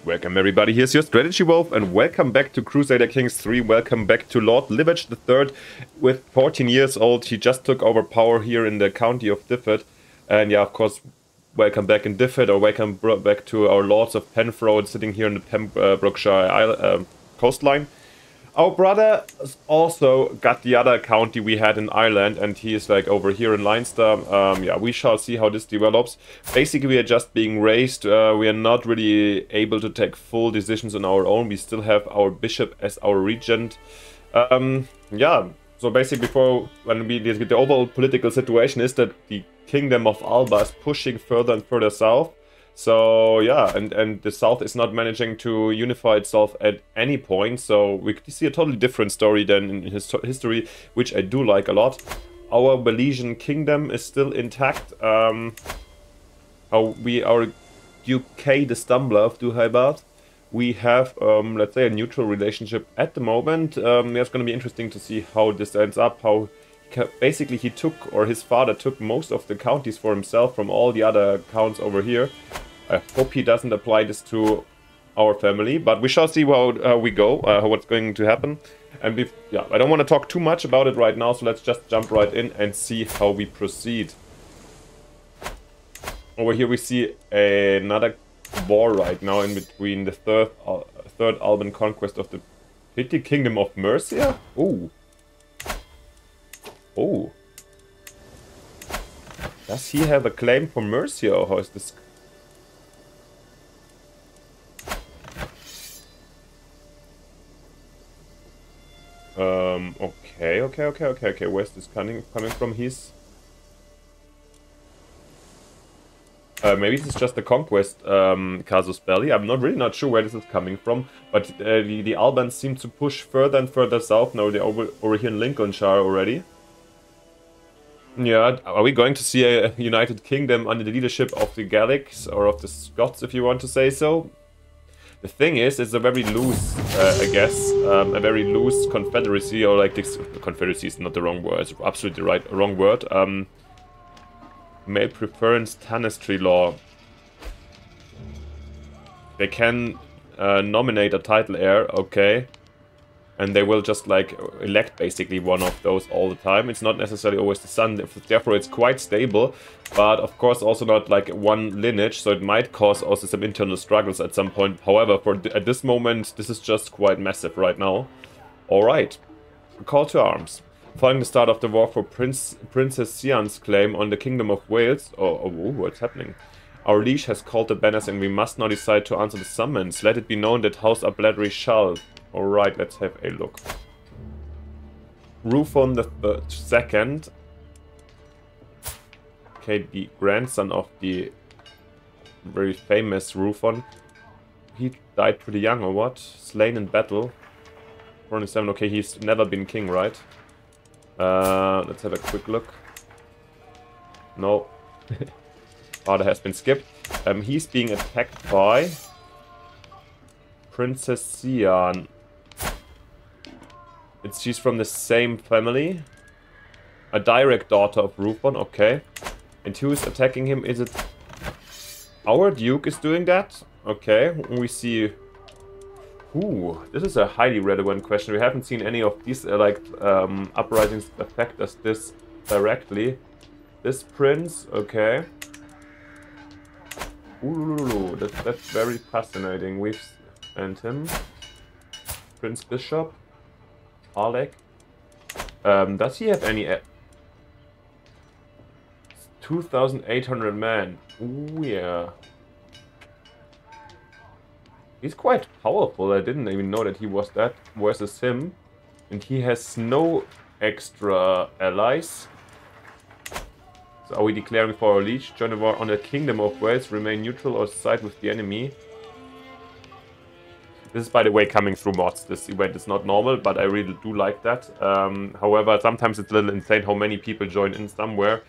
Welcome everybody, here's your Strategy Wolf and welcome back to Crusader Kings 3, welcome back to Lord Livage III. With 14 years old, he just took over power here in the county of Difford. And yeah, of course, welcome back in Difford, or welcome back to our Lords of Penfro sitting here in the Pembrokeshire coastline. Our brother also got the other county we had in Ireland, and he is like over here in Leinster. Yeah, we shall see how this develops. Basically, we are just being raised. We are not really able to take full decisions on our own. We still have our bishop as our regent. Yeah, so basically the overall political situation is that the Kingdom of Alba is pushing further and further south. So yeah, and the South is not managing to unify itself at any point, so we see a totally different story than in history, which I do like a lot. Our Walesian kingdom is still intact. Our Duke the Stumbler of Duhaibad, we have, let's say, a neutral relationship at the moment. It's going to be interesting to see how this ends up, how basically he took, or his father took, most of the counties for himself from all the other counts over here. I hope he doesn't apply this to our family, but we shall see how we go, what's going to happen. And yeah, I don't want to talk too much about it right now, so let's just jump right in and see how we proceed. Over here we see another war right now in between the third Alban conquest of the Petty Kingdom of Mercia. Oh. Oh. Does he have a claim for Mercia, or how is this? Okay. Where's this coming from? He's... maybe this is just the conquest casus belli. I'm not sure where this is coming from. But the Albans seem to push further and further south. Now they're over here in Lincolnshire already. Yeah, are we going to see a United Kingdom under the leadership of the Gallics, or of the Scots, if you want to say so? The thing is, it's a very loose, I guess, a very loose confederacy, or like this. Confederacy is not the wrong word, it's absolutely wrong word. Male preference tanistry law. They can nominate a title heir, okay. And they will just like elect basically one of those all the time. It's not necessarily always the son, therefore it's quite stable, but of course also not like one lineage, so it might cause also some internal struggles at some point. However, at this moment, this is just quite massive right now. Alright, call to arms. Following the start of the war for Princess Sian's claim on the Kingdom of Wales... Oh, what's happening? Our liege has called the banners and we must now decide to answer the summons. Let it be known that House Abladry shall... Alright, let's have a look. Rufon the second. Okay, the grandson of the very famous Rufon. He died pretty young, or what? Slain in battle. 47, okay, he's never been king, right? Let's have a quick look. No. Father has been skipped. He's being attacked by Princess Sian. She's from the same family. A direct daughter of Rufon, okay. And who is attacking him? Is it our Duke is doing that? Okay, we see... Ooh, this is a highly relevant question. We haven't seen any of these uprisings affect us this directly. This prince, okay. Ooh, that's very fascinating. And him. Prince Bishop. Alec. Does he have any... 2,800 men. Ooh, yeah. He's quite powerful. I didn't even know that he was that versus him. And he has no extra allies. So are we declaring for our liege? Join the war on the Kingdom of Wales. Remain neutral or side with the enemy. This is, by the way, coming through mods. This event is not normal, but I really do like that. However, sometimes it's a little insane how many people join in somewhere.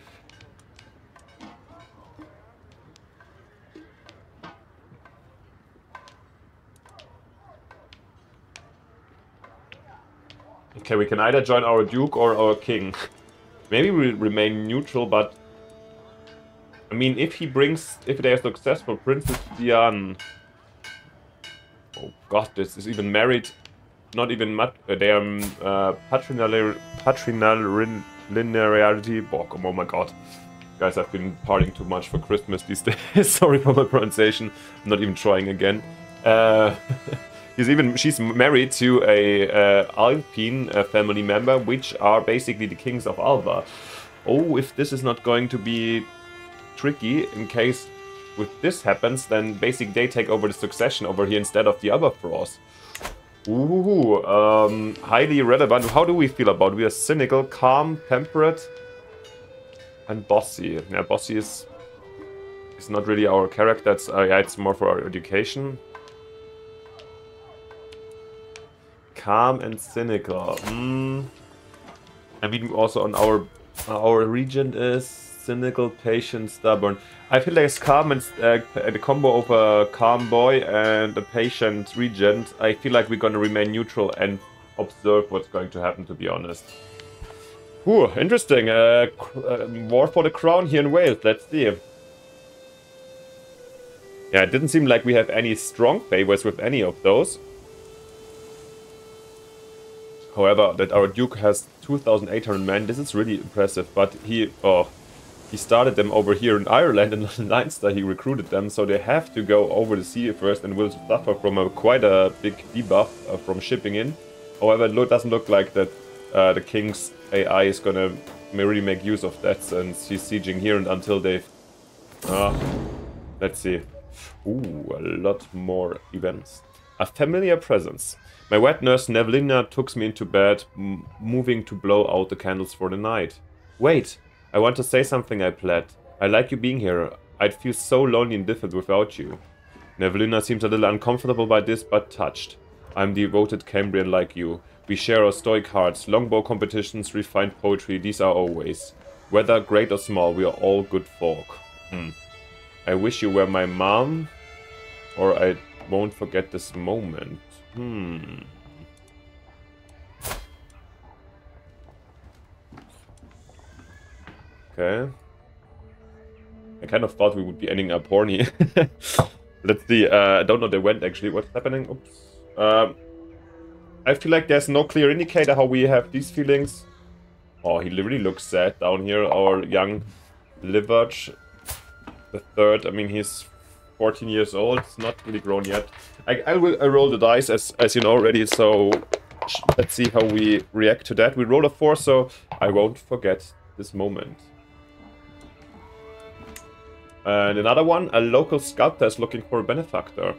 Okay, we can either join our Duke or our King. Maybe we'll remain neutral, but... I mean, if they are successful, Princess Diane... Oh god, this is even married. Not even they are patrinal linearity. Oh my god. Guys, I've been partying too much for Christmas these days. Sorry for my pronunciation. I'm not even trying again. She's married to a Alpine family member, which are basically the kings of Alva. Oh, if this is not going to be tricky, in case with this happens, then basically they take over the succession over here instead of the other Frost. Ooh, highly relevant. How do we feel about it? We are cynical, calm, temperate, and bossy. Yeah, bossy is not really our character. It's, yeah, it's more for our education. Calm and cynical. And we also on our Regent is cynical, patient, stubborn. I feel like it's calm and the combo of a calm boy and a patient Regent. I feel like we're gonna remain neutral and observe what's going to happen, to be honest. Ooh, interesting. War for the crown here in Wales. Let's see. Yeah, it didn't seem like we have any strong favors with any of those. However, that our Duke has 2,800 men, this is really impressive. But he started them over here in Ireland, and in Leinster he recruited them, so they have to go over the sea first and will suffer from quite a big debuff from shipping in. However, it doesn't look like that the King's AI is gonna really make use of that, since he's sieging here and until they've... let's see. Ooh, a lot more events. A familiar presence. My wet nurse Nevlina tucks me into bed, moving to blow out the candles for the night. Wait, I want to say something, I pled. I like you being here. I'd feel so lonely and different without you. Nevlina seems a little uncomfortable by this, but touched. I'm devoted Cambrian like you. We share our stoic hearts, longbow competitions, refined poetry, these are always. Whether great or small, we are all good folk. I wish you were my mom, or I won't forget this moment. Okay. I kind of thought we would be ending up horny. Let's see. I don't know the event actually. What's happening? Oops. I feel like there's no clear indicator how we have these feelings. Oh, he really looks sad down here. Our young Liverch the third. I mean, he's 14 years old. It's not really grown yet. I roll the dice as you know already, so let's see how we react to that. We roll a 4, so I won't forget this moment. And another one, a local sculptor is looking for a benefactor.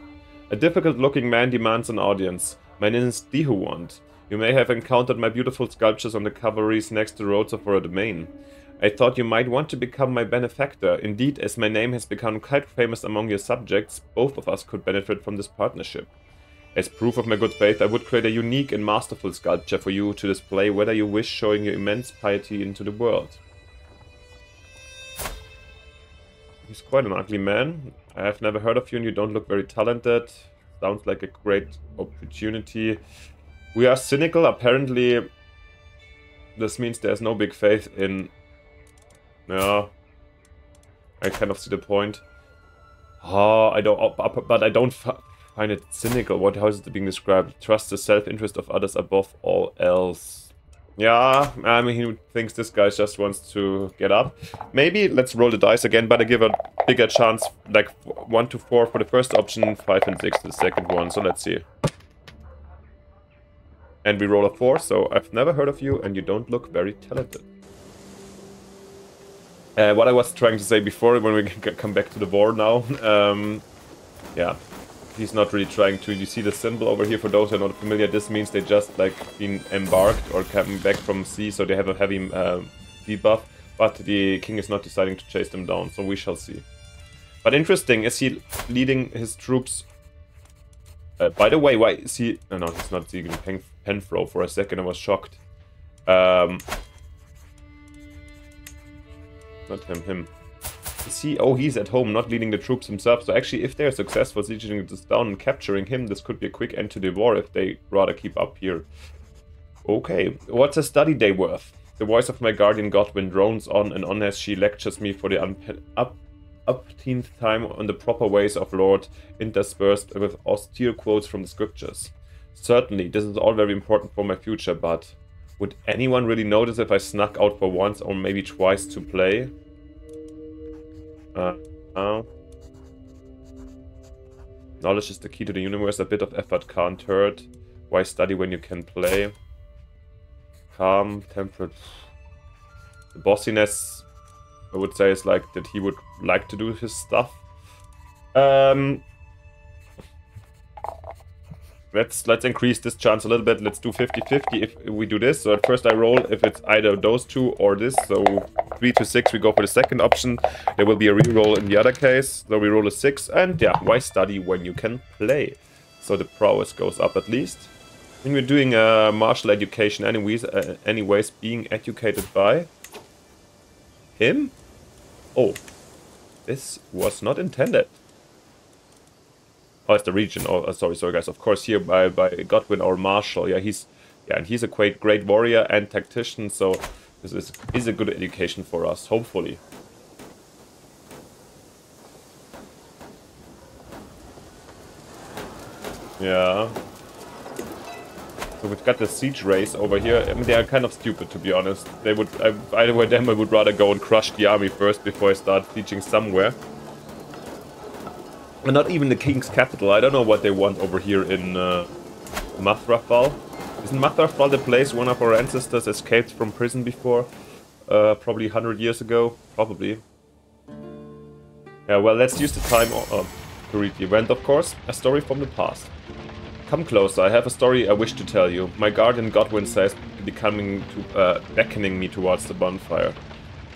A difficult-looking man demands an audience. My name is Dihuwand. You may have encountered my beautiful sculptures on the cavalries next to roads of our domain. I thought you might want to become my benefactor. Indeed, as my name has become quite famous among your subjects, both of us could benefit from this partnership. As proof of my good faith, I would create a unique and masterful sculpture for you to display whether you wish, showing your immense piety into the world. He's quite an ugly man. I have never heard of you and you don't look very talented. Sounds like a great opportunity. We are cynical. Apparently, this means there's no big faith in... Yeah, I kind of see the point. Oh, but I don't find it cynical. How is it being described? Trust the self-interest of others above all else. Yeah, I mean, he thinks this guy just wants to get up. Maybe let's roll the dice again, but I give a bigger chance, like 1 to 4 for the first option, 5 and 6 for the second one. So let's see. And we roll a 4, so I've never heard of you and you don't look very talented. What I was trying to say before, when we come back to the war now, yeah, he's not really trying to. You see the symbol over here, for those who are not familiar, this means they just like been embarked or coming back from sea, so they have a heavy debuff, but the king is not deciding to chase them down, so we shall see. But interesting, is he leading his troops? By the way, why is he... No, he's not seeing Penfro. For a second I was shocked. Not him. Is he... Oh, he's at home, not leading the troops himself. So actually, if they're successful sieging this down and capturing him, this could be a quick end to the war if they rather keep up here. Okay, what's a study day worth? The voice of my guardian Godwin drones on and on as she lectures me for the upteenth time on the proper ways of Lord, interspersed with austere quotes from the scriptures. Certainly, this is all very important for my future, but would anyone really notice if I snuck out for once or maybe twice to play? Knowledge is the key to the universe. A bit of effort can't hurt. Why study when you can play? Calm, temperate. The bossiness, I would say, is like that he would like to do his stuff. Let's increase this chance a little bit. Let's do 50-50 if we do this. So at first I roll if it's either those two or this. So 3 to 6 we go for the second option. There will be a reroll in the other case. So we roll a 6 and yeah, why study when you can play? So the prowess goes up at least. When we're doing martial education anyways, being educated by him? Oh, this was not intended. Oh, it's the Regent. Oh, sorry guys. Of course, here by Godwin, our marshal. Yeah, and he's a great warrior and tactician. So this is a good education for us, hopefully. Yeah. So we've got the siege race over here. I mean, they are kind of stupid, to be honest. They would, if I were them, I would rather go and crush the army first before I start sieging somewhere. And not even the king's capital. I don't know what they want over here in Mathrafal. Isn't Mathrafal the place one of our ancestors escaped from prison before? Probably 100 years ago. Probably. Yeah, well, let's use the time to read the event, of course. A story from the past. Come closer, I have a story I wish to tell you. My guardian Godwin says beckoning me towards the bonfire.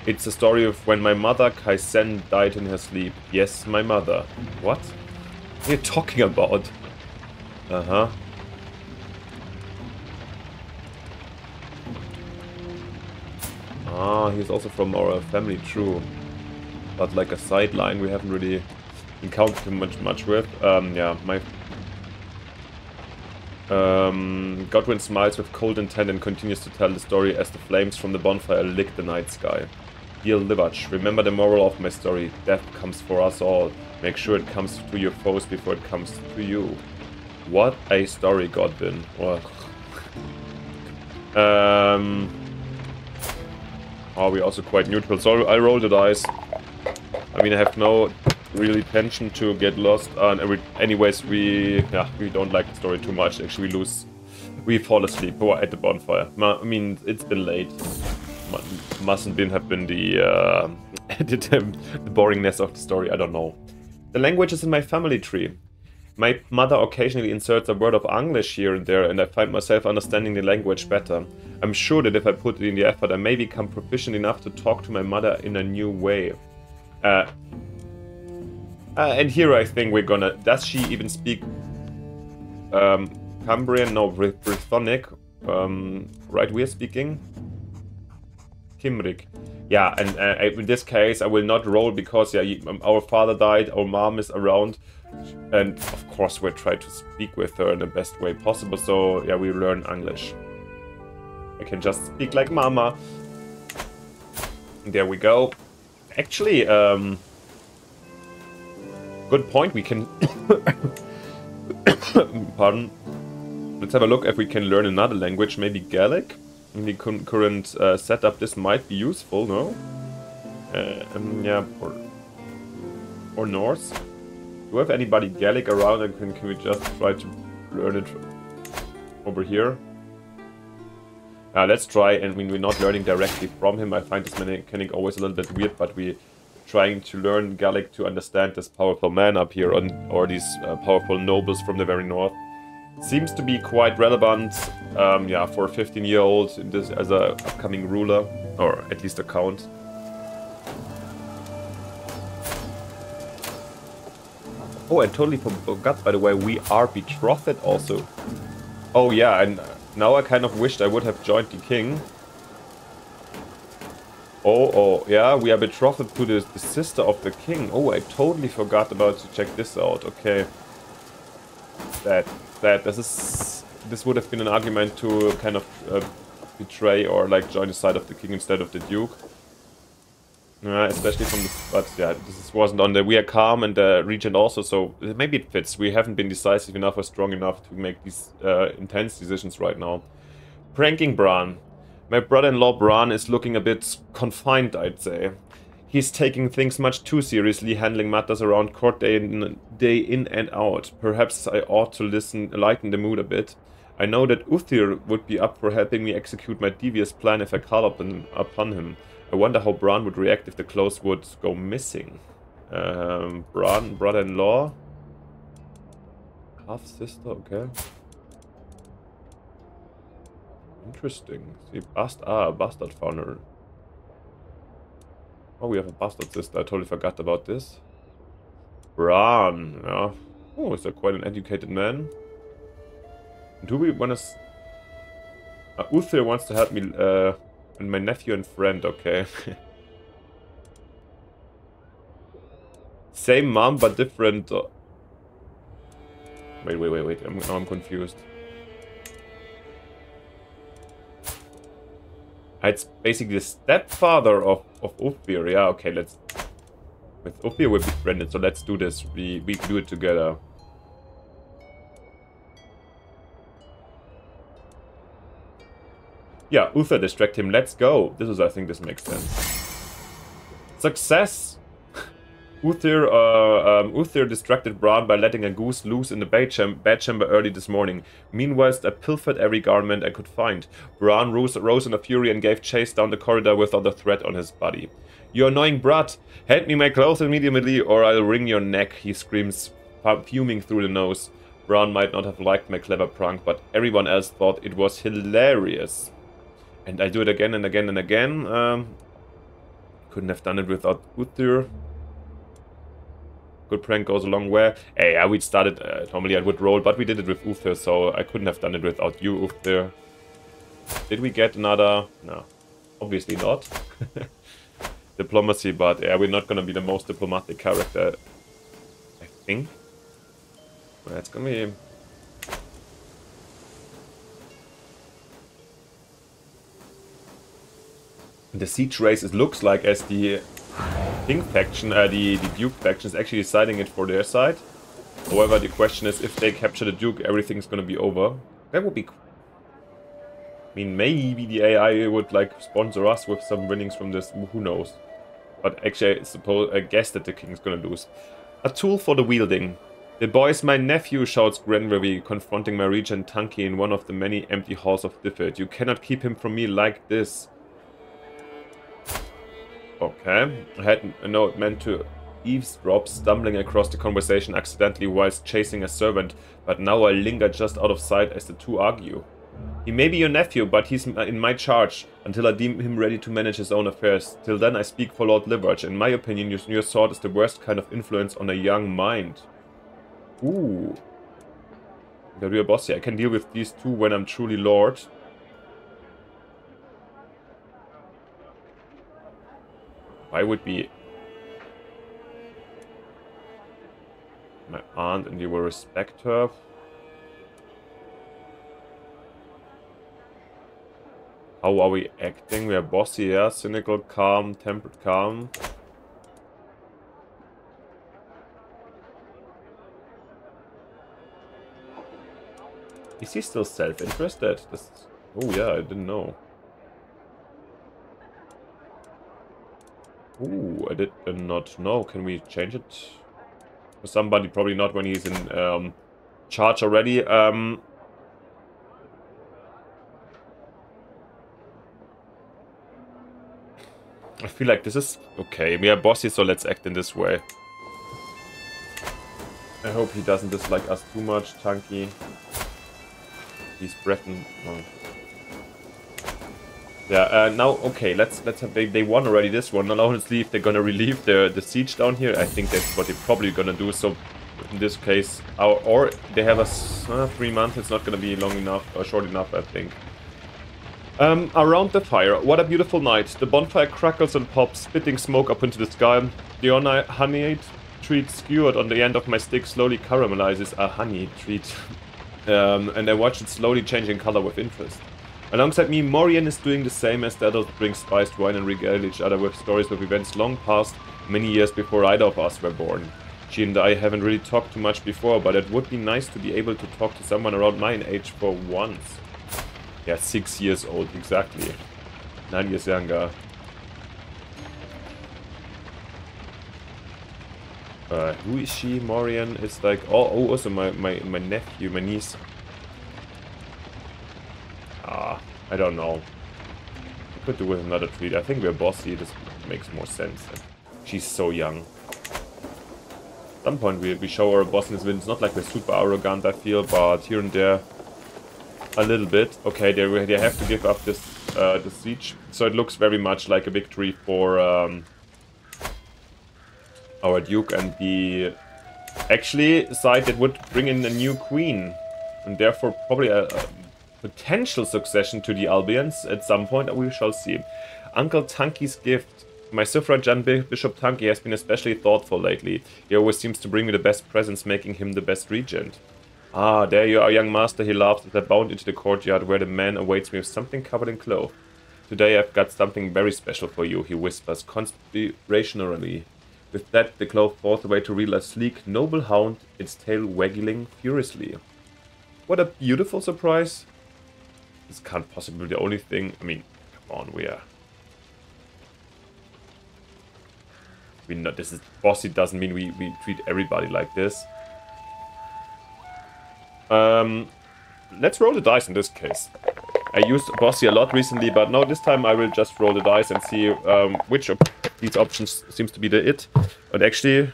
It's a story of when my mother Kaisen died in her sleep. Yes, my mother. What? What are you talking about? Uh-huh. Ah, he's also from our family, true. But like a sideline we haven't really encountered him much with. Yeah, Godwin smiles with cold intent and continues to tell the story as the flames from the bonfire lick the night sky. Dear Livach, remember the moral of my story. Death comes for us all. Make sure it comes to your foes before it comes to you. What a story, Godwin. Well, are we also quite neutral? So I roll the dice. I mean, I have no real intention to get lost. Anyways, we don't like the story too much. Actually, we fall asleep at the bonfire. I mean, it's been late. Mustn't have been the boringness of the story. I don't know. The language is in my family tree. My mother occasionally inserts a word of English here and there, and I find myself understanding the language better. I'm sure that if I put in the effort, I may become proficient enough to talk to my mother in a new way. And here I think we're gonna... Does she even speak Cambrian? No, Brythonic. Right, we're speaking Cymric. Yeah, and in this case I will not roll because yeah, our father died, our mom is around, and of course we'll try to speak with her in the best way possible. So yeah, we learn English. I can just speak like mama. There we go. Actually, good point. We can... Pardon. Let's have a look if we can learn another language. Maybe Gaelic? In the current setup, this might be useful, no? Yeah, or Norse. Do we have anybody Gaelic around, and can we just try to learn it over here? Let's try, and when we're not learning directly from him, I find this mechanic always a little bit weird, but we're trying to learn Gaelic to understand this powerful man up here, or these powerful nobles from the very north. Seems to be quite relevant, yeah, for a 15-year-old as a upcoming ruler, or at least a count. Oh, I totally forgot, by the way, we are betrothed also. Oh yeah, and now I kind of wished I would have joined the king. Oh, yeah, we are betrothed to the sister of the king. Oh, I totally forgot about to check this out. Okay. This would have been an argument to kind of betray or like join the side of the king instead of the duke. Especially from the... But yeah, this wasn't on the... We are calm and the Regent also, so maybe it fits. We haven't been decisive enough or strong enough to make these intense decisions right now. Pranking Bran. My brother-in-law Bran is looking a bit confined, I'd say. He's taking things much too seriously, handling matters around court day in and out. Perhaps I ought to lighten the mood a bit. I know that Uthir would be up for helping me execute my devious plan if I call upon him. I wonder how Bran would react if the clothes would go missing. Bran, brother-in-law. Half-sister, okay. Interesting. See, bastard founder. Oh, we have a bastard sister. I totally forgot about this. Bran, yeah. Oh, is that quite an educated man? Do we want to... Uthir wants to help me, and my nephew and friend, okay. Same mom, but different... Wait. I'm confused. It's basically the stepfather of Uthir. Yeah, okay, let's... With Uthir we're befriended, so let's do this. We do it together. Yeah, Uthir distract him. Let's go. I think this makes sense. Success! Uthir distracted Bran by letting a goose loose in the bedchamber early this morning. Meanwhile, I pilfered every garment I could find. Bran rose in a fury and gave chase down the corridor without a threat on his body. You annoying brat! Hand me my clothes immediately or I'll wring your neck, he screams, fuming through the nose. Bran might not have liked my clever prank, but everyone else thought it was hilarious. And I do it again and again and again. Couldn't have done it without Uthir. Good prank goes a long way. Hey, yeah, we started, normally I would roll, but we did it with Uthir, so I couldn't have done it without you, Uthir. Did we get another? No, obviously not. Diplomacy, but yeah, we're not gonna be the most diplomatic character, I think. It's gonna be... The siege race, it looks like, as the King faction, the Duke faction is actually deciding it for their side. However, the question is, if they capture the Duke, everything's gonna be over. That would be... I mean, maybe the AI would, like, sponsor us with some winnings from this, who knows. But actually, I guess that the King's gonna lose. A tool for the wielding. The boy's my nephew, shouts Grenville, confronting my Regent Tunky in one of the many empty halls of Diffid. You cannot keep him from me like this. Okay, I had a note meant to eavesdrop, stumbling across the conversation accidentally whilst chasing a servant, but now I linger just out of sight as the two argue. He may be your nephew, but he's in my charge until I deem him ready to manage his own affairs. Till then I speak for Lord Liverch. In my opinion, your sword is the worst kind of influence on a young mind. Ooh. The real boss here. I can deal with these two when I'm truly Lord. I would be my aunt and you will respect her. How are we acting? We are bossy, yeah, cynical, calm, tempered, calm. Is he still self-interested? Oh yeah, I didn't know. Ooh, I did not know. Can we change it? For somebody, probably not when he's in charge already. I feel like this is... Okay, we are bossy, so let's act in this way. I hope he doesn't dislike us too much, Tunky. He's Breton. Oh. Yeah, now, okay, let's have... They won already this one. Now, honestly, if they're gonna relieve the siege down here, I think that's what they're probably gonna do. So, in this case, or they have us 3 months. It's not gonna be long enough, or short enough, I think. Around the fire. What a beautiful night. The bonfire crackles and pops, spitting smoke up into the sky. The honey treat skewered on the end of my stick slowly caramelizes. A honey treat. And I watch it slowly changing color with interest. Alongside me, Morian is doing the same as the adults drink spiced wine and regale each other with stories of events long past, many years before either of us were born. She and I haven't really talked too much before, but it would be nice to be able to talk to someone around my age for once. Yeah, 6 years old, exactly. 9 years younger. Who is she? Morian is like... Oh, also my nephew, my niece. I don't know. We could do with another treat. I think we're bossy. This makes more sense. She's so young. At some point we show our bossiness. It's not like we're super arrogant, I feel, but here and there a little bit. Okay, they have to give up this siege. So it looks very much like a victory for our Duke and the actually side that would bring in a new queen. And therefore probably a potential succession to the Albions at some point. We shall see. Uncle Tanky's gift. My suffragan Bishop Tanky has been especially thoughtful lately. He always seems to bring me the best presents, making him the best regent. Ah, there you are, young master, he laughs as I bound into the courtyard where the man awaits me with something covered in cloth. Today I've got something very special for you, he whispers conspirationally. With that, the cloth falls away to reveal a sleek, noble hound, its tail waggling furiously. What a beautiful surprise. This can't possibly be the only thing. I mean, come on, we are... This is bossy, doesn't mean we treat everybody like this. Let's roll the dice in this case. I used bossy a lot recently, but no, this time I will just roll the dice and see which of these options seems to be the it. But actually,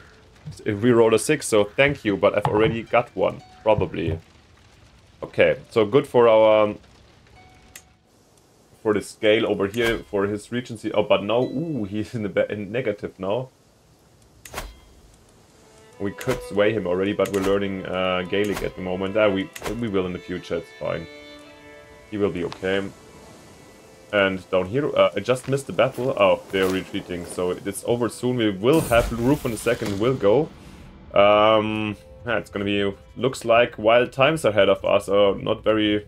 if we roll a 6, so thank you, but I've already got one, probably. Okay, so good for our... for the scale over here, for his regency. Oh, but now, ooh, he's in negative now. We could sway him already, but we're learning Gaelic at the moment. We will in the future, it's fine. He will be okay. And down here, I just missed the battle. Oh, they're retreating, so it's over soon. We will have Roof in a second, will go. Yeah, it's gonna be, looks like wild times ahead of us, not very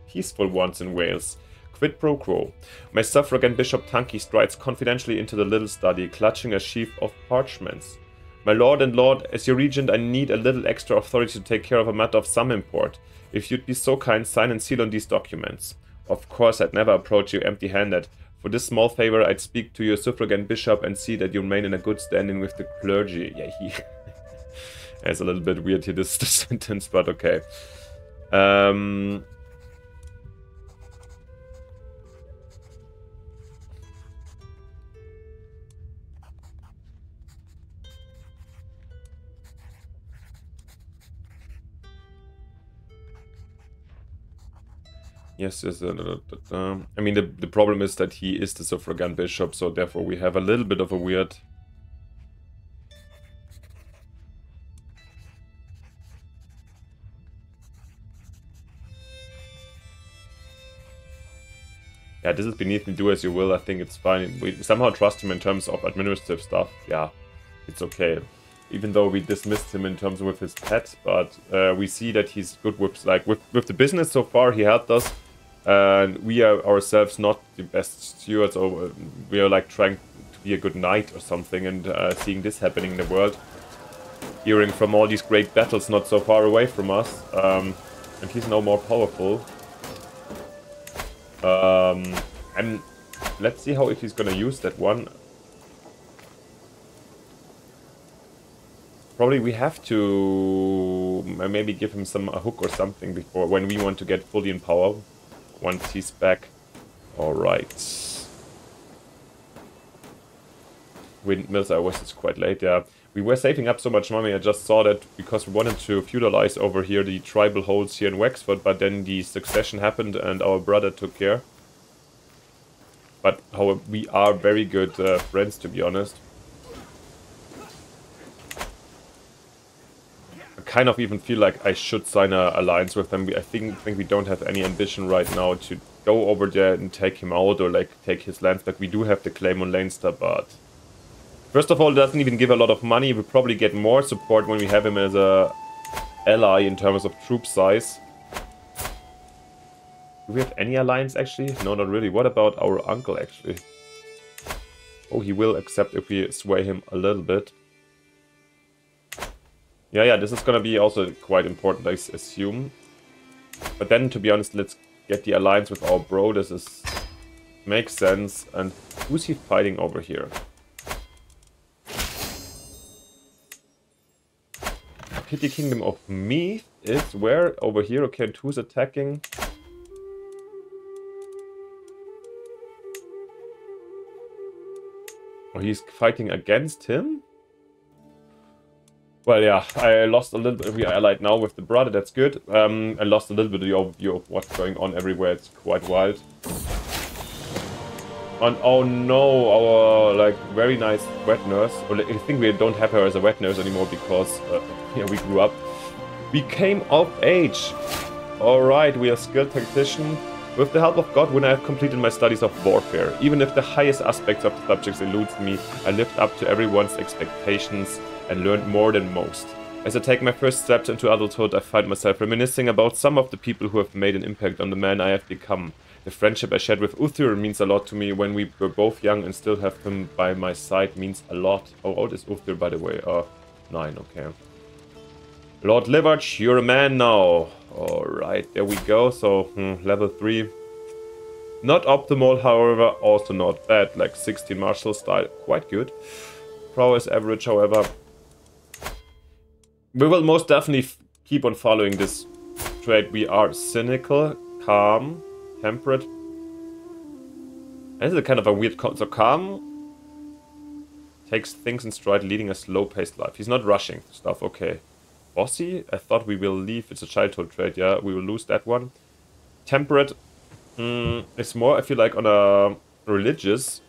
peaceful ones in Wales. Quid pro quo. My suffragan Bishop Tanky strides confidentially into the little study, clutching a sheaf of parchments. My lord and lord, as your regent, I need a little extra authority to take care of a matter of some import. If you'd be so kind, sign and seal on these documents. Of course, I'd never approach you empty-handed. For this small favor, I'd speak to your suffragan bishop and see that you remain in a good standing with the clergy. Yeah, he... It's a little bit weird here, this sentence, but okay. Yes, yes. I mean, the problem is that he is the suffragan bishop, so therefore we have a little bit of a weird... Yeah, this is beneath me, do as you will, I think it's fine. We somehow trust him in terms of administrative stuff. Yeah, it's okay. Even though we dismissed him in terms with his pet, but we see that he's good with, like, with the business so far, he helped us. And we are ourselves not the best stewards, or we are like trying to be a good knight or something, and seeing this happening in the world. Hearing from all these great battles not so far away from us, and he's now more powerful. And let's see how if he's gonna use that one. Probably we have to maybe give him a hook or something before, when we want to get fully in power. Once he's back. Alright. Windmills, I was, it's quite late, yeah. We were saving up so much money, I just saw that because we wanted to feudalize over here the tribal holds here in Wexford, but then the succession happened and our brother took care. But however, we are very good friends, to be honest. Kind of even feel like I should sign an alliance with them. I think we don't have any ambition right now to go over there and take him out or like take his lands back. We do have the claim on Leinster, but first of all, it doesn't even give a lot of money. We probably get more support when we have him as a ally in terms of troop size. Do we have any alliance, actually? No, not really. What about our uncle, actually? Oh, he will accept if we sway him a little bit. Yeah, this is gonna be also quite important, I assume. But then, to be honest, let's get the alliance with our bro. This makes sense. And who's he fighting over here? Petty Kingdom of Meath is where? Over here. Okay, and who's attacking? Oh, he's fighting against him? Well, yeah, I lost a little bit. We are allied now with the brother, that's good. I lost a little bit of the overview of what's going on everywhere. It's quite wild. And oh no, our like very nice wet nurse. Or I think we don't have her as a wet nurse anymore because yeah, we grew up. We came of age. Alright, we are skilled tactician. With the help of God, when I have completed my studies of warfare, even if the highest aspects of the subjects eludes me, I lived up to everyone's expectations and learned more than most. As I take my first steps into adulthood, I find myself reminiscing about some of the people who have made an impact on the man I have become. The friendship I shared with Uthur means a lot to me. When we were both young and still have him by my side means a lot. How old is Uthur, by the way? 9, okay. Lord Livage, you're a man now. Alright, there we go. So, level 3. Not optimal, however, also not bad. Like 16 martial style, quite good. Prowess average, however. We will most definitely keep on following this trait. We are cynical, calm, temperate. This is a kind of a weird so calm takes things in stride, leading a slow-paced life. He's not rushing stuff, okay. Bossy, I thought we will leave. It's a childhood trait, yeah. We will lose that one. Temperate, it's more, I feel like, on a religious.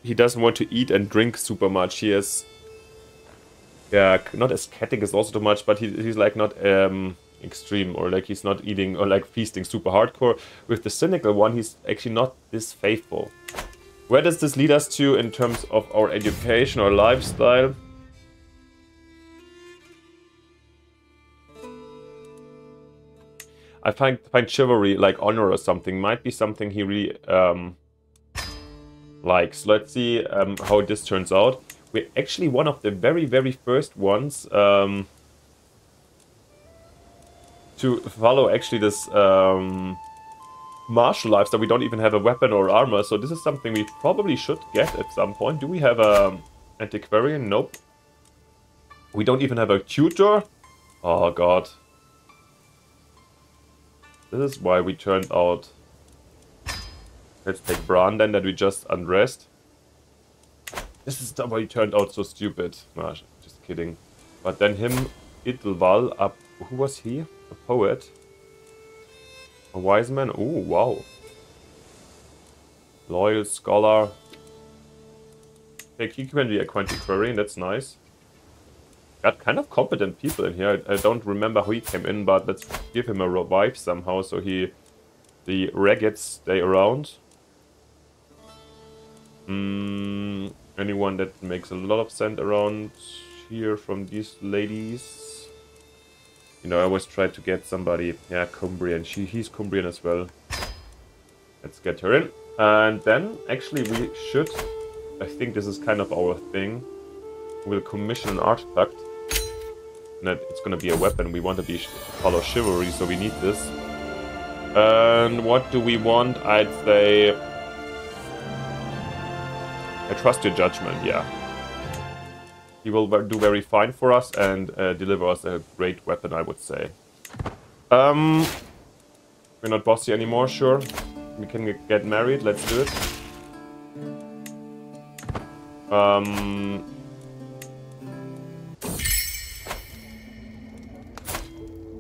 He doesn't want to eat and drink super much. He is, yeah, not ascetic is also too much, but he's like not extreme, or like he's not eating or like feasting super hardcore. With the cynical one, he's actually not this faithful. Where does this lead us to in terms of our education or lifestyle? I find chivalry, like honor or something, might be something he really likes. Let's see how this turns out. We're actually one of the very, very first ones to follow actually this martial lifestyle. We don't even have a weapon or armor, so this is something we probably should get at some point. Do we have a antiquarian? Nope. We don't even have a tutor? Oh god. This is why we turned out... Let's take Bran then, that we just undressed. This is why he turned out so stupid. Nah, just kidding. But then him, Itlval, who was he? A poet? A wise man? Oh, wow. Loyal scholar. Okay, he can be a antiquarian, that's nice. Got kind of competent people in here. I don't remember how he came in, but let's give him a revive somehow so the Regents stay around. Anyone that makes a lot of sense around here from these ladies? You know, I always try to get somebody. Yeah, Cumbrian. He's Cumbrian as well. Let's get her in. And then, actually, we should... I think this is kind of our thing. We'll commission an artifact. And that it's gonna be a weapon. We want to follow chivalry, so we need this. And what do we want? I'd say... I trust your judgment, yeah. He will do very fine for us and deliver us a great weapon, I would say. We're not bossy anymore, sure. We can get married, let's do it.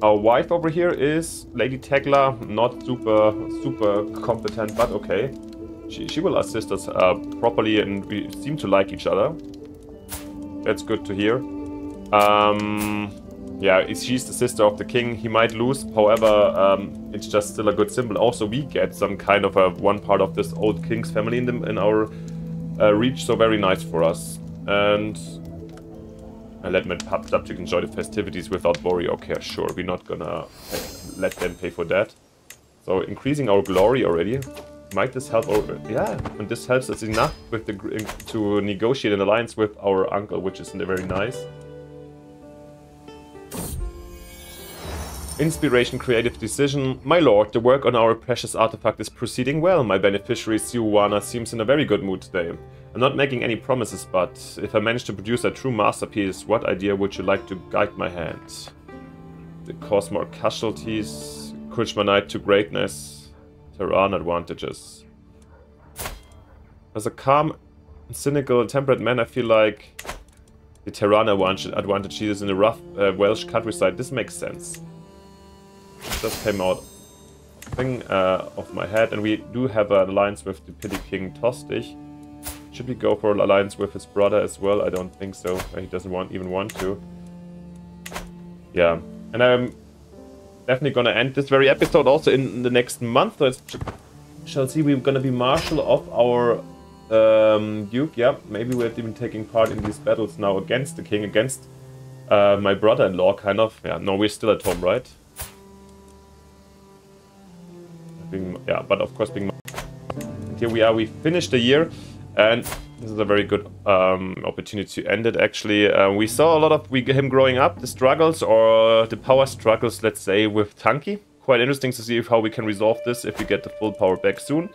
Our wife over here is Lady Tegla, not super competent, but okay. She will assist us properly, and we seem to like each other. That's good to hear. Yeah, she's the sister of the king. He might lose, however, it's just still a good symbol. Also, we get some kind of one part of this old king's family in our reach, so very nice for us. And I let my subject enjoy the festivities without worry. Okay, sure, we're not gonna let them pay for that. So increasing our glory already. Might this help? Yeah, and this helps us enough with to negotiate an alliance with our uncle, which is very nice. Inspiration, creative decision. My lord, the work on our precious artifact is proceeding well. My beneficiary, Siuwana, seems in a very good mood today. I'm not making any promises, but if I manage to produce a true masterpiece, what idea would you like to guide my hand? Cause more casualties, encourage my knight to greatness, Terran advantages. As a calm, cynical, temperate man, I feel like the Terran advantage is in the rough Welsh countryside. This makes sense. Just came out thing off my head, and we do have an alliance with the Petty King Tostig. Should we go for an alliance with his brother as well? I don't think so. He doesn't even want to. Yeah, and I'm definitely gonna end this very episode also in the next month. So shall see. We're gonna be marshal of our Duke. Yeah, maybe we're even taking part in these battles now against the king, against my brother-in-law, kind of. Yeah, no, we're still at home, right? Yeah, but of course being... And here we are, we finished the year, and this is a very good opportunity to end it, actually. We saw a lot of him growing up, the struggles, or the power struggles, let's say, with Tanki. Quite interesting to see how we can resolve this if we get the full power back soon.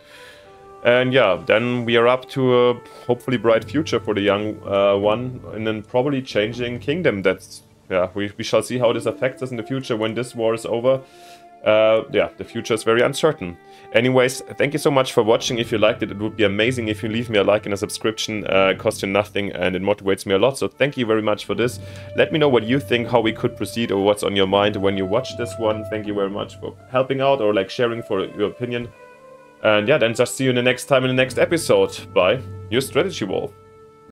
And yeah, then we are up to a hopefully bright future for the young one, and then probably changing kingdom. That's... yeah, we shall see how this affects us in the future when this war is over. Yeah, the future is very uncertain. Anyways, thank you so much for watching. If you liked it, it would be amazing if you leave me a like and a subscription. It costs you nothing and it motivates me a lot. So thank you very much for this. Let me know what you think, how we could proceed, or what's on your mind when you watch this one. Thank you very much for helping out or like sharing for your opinion. And yeah, then just see you in the next time in the next episode. Bye, your Strategy Wolf.